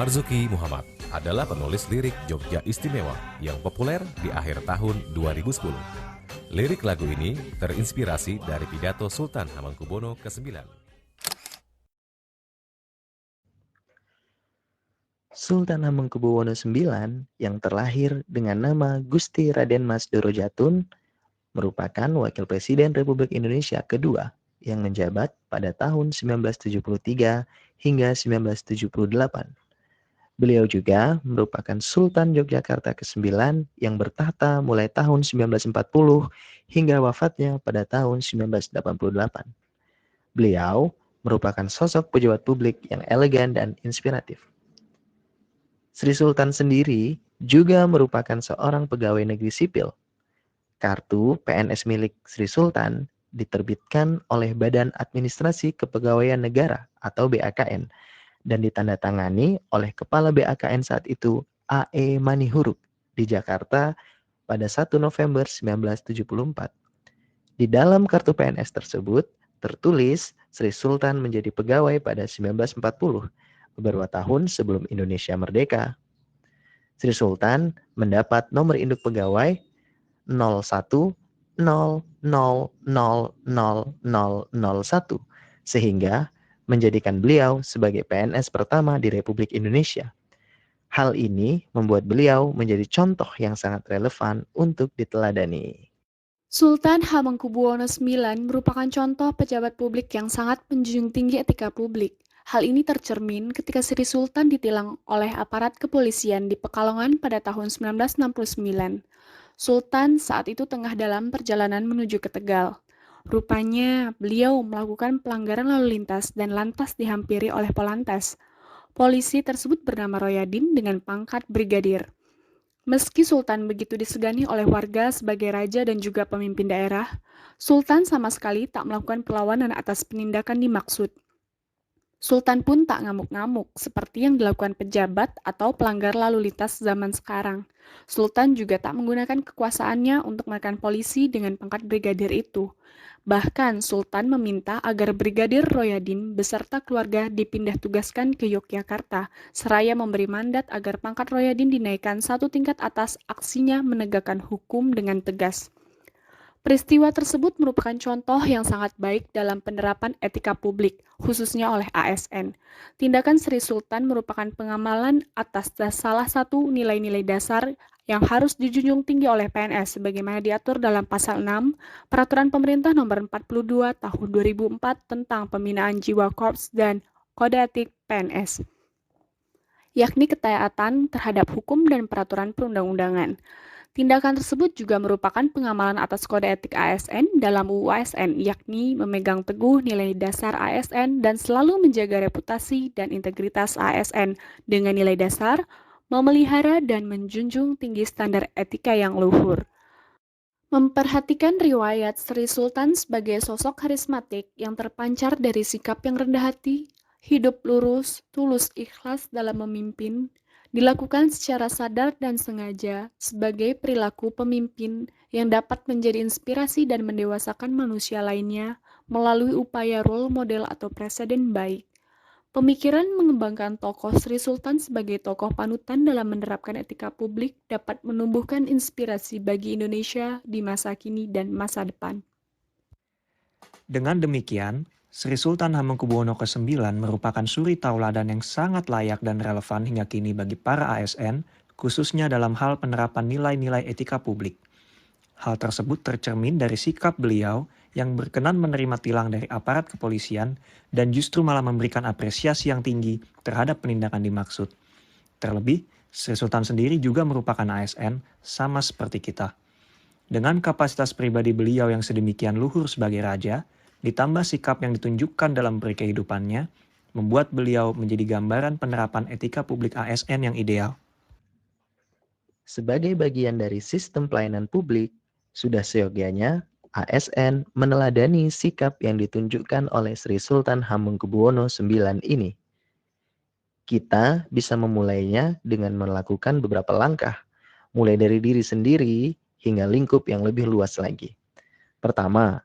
Marzuki Muhammad adalah penulis lirik Jogja Istimewa yang populer di akhir tahun 2010. Lirik lagu ini terinspirasi dari pidato Sultan Hamengkubuwono ke-9. Sultan Hamengkubuwono IX yang terlahir dengan nama Gusti Raden Mas Doro Jatun merupakan Wakil Presiden Republik Indonesia kedua yang menjabat pada tahun 1973 hingga 1978. Beliau juga merupakan Sultan Yogyakarta ke-9 yang bertahta mulai tahun 1940 hingga wafatnya pada tahun 1988. Beliau merupakan sosok pejabat publik yang elegan dan inspiratif. Sri Sultan sendiri juga merupakan seorang pegawai negeri sipil. Kartu PNS milik Sri Sultan diterbitkan oleh Badan Administrasi Kepegawaian Negara atau BAKN dan ditandatangani oleh Kepala BAKN saat itu A.E. Manihuruk di Jakarta pada 1 November 1974. Di dalam kartu PNS tersebut tertulis Sri Sultan menjadi pegawai pada 1940, beberapa tahun sebelum Indonesia merdeka. Sri Sultan mendapat nomor induk pegawai 0100000001 sehingga menjadikan beliau sebagai PNS pertama di Republik Indonesia. Hal ini membuat beliau menjadi contoh yang sangat relevan untuk diteladani. Sultan Hamengkubuwono IX merupakan contoh pejabat publik yang sangat menjunjung tinggi etika publik. Hal ini tercermin ketika Sri Sultan ditilang oleh aparat kepolisian di Pekalongan pada tahun 1969. Sultan saat itu tengah dalam perjalanan menuju ke Tegal. Rupanya, beliau melakukan pelanggaran lalu lintas dan lantas dihampiri oleh Polantas. Polisi tersebut bernama Royadin dengan pangkat brigadir. Meski Sultan begitu disegani oleh warga sebagai raja dan juga pemimpin daerah, Sultan sama sekali tak melakukan perlawanan atas penindakan dimaksud. Sultan pun tak ngamuk-ngamuk seperti yang dilakukan pejabat atau pelanggar lalu lintas zaman sekarang. Sultan juga tak menggunakan kekuasaannya untuk menekan polisi dengan pangkat brigadir itu. Bahkan Sultan meminta agar Brigadir Royadin beserta keluarga dipindah tugaskan ke Yogyakarta, seraya memberi mandat agar pangkat Royadin dinaikkan satu tingkat atas aksinya menegakkan hukum dengan tegas. Peristiwa tersebut merupakan contoh yang sangat baik dalam penerapan etika publik, khususnya oleh ASN. Tindakan Sri Sultan merupakan pengamalan atas salah satu nilai-nilai dasar yang harus dijunjung tinggi oleh PNS sebagaimana diatur dalam Pasal 6 Peraturan Pemerintah Nomor 42 Tahun 2004 tentang Pembinaan Jiwa Korps dan Kode Etik PNS, yakni ketaatan terhadap hukum dan peraturan perundang-undangan. Tindakan tersebut juga merupakan pengamalan atas kode etik ASN dalam UU ASN, yakni memegang teguh nilai dasar ASN dan selalu menjaga reputasi dan integritas ASN dengan nilai dasar, memelihara dan menjunjung tinggi standar etika yang luhur. Memperhatikan riwayat Sri Sultan sebagai sosok karismatik yang terpancar dari sikap yang rendah hati, hidup lurus, tulus ikhlas dalam memimpin, dilakukan secara sadar dan sengaja sebagai perilaku pemimpin yang dapat menjadi inspirasi dan mendewasakan manusia lainnya melalui upaya role model atau presiden baik. Pemikiran mengembangkan tokoh Sri Sultan sebagai tokoh panutan dalam menerapkan etika publik dapat menumbuhkan inspirasi bagi Indonesia di masa kini dan masa depan. Dengan demikian, Sri Sultan Hamengkubuwono ke-9 merupakan suri tauladan yang sangat layak dan relevan hingga kini bagi para ASN, khususnya dalam hal penerapan nilai-nilai etika publik. Hal tersebut tercermin dari sikap beliau yang berkenan menerima tilang dari aparat kepolisian dan justru malah memberikan apresiasi yang tinggi terhadap penindakan dimaksud. Terlebih, Sri Sultan sendiri juga merupakan ASN sama seperti kita. Dengan kapasitas pribadi beliau yang sedemikian luhur sebagai raja, ditambah sikap yang ditunjukkan dalam berkehidupannya, membuat beliau menjadi gambaran penerapan etika publik ASN yang ideal. Sebagai bagian dari sistem pelayanan publik, sudah seyogyanya ASN meneladani sikap yang ditunjukkan oleh Sri Sultan Hamengkubuwono IX ini. Kita bisa memulainya dengan melakukan beberapa langkah, mulai dari diri sendiri hingga lingkup yang lebih luas lagi. Pertama,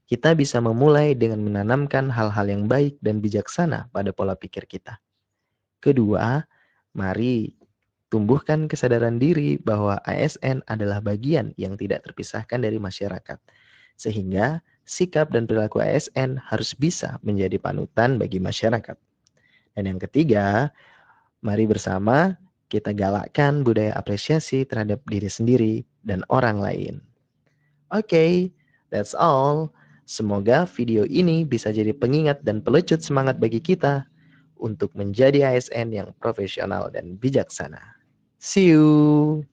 kita bisa memulai dengan menanamkan hal-hal yang baik dan bijaksana pada pola pikir kita. Kedua, Mari tumbuhkan kesadaran diri bahwa ASN adalah bagian yang tidak terpisahkan dari masyarakat, sehingga sikap dan perilaku ASN harus bisa menjadi panutan bagi masyarakat. Dan yang ketiga, mari bersama kita galakkan budaya apresiasi terhadap diri sendiri dan orang lain. Oke, that's all. Semoga video ini bisa jadi pengingat dan pelecut semangat bagi kita untuk menjadi ASN yang profesional dan bijaksana. See you!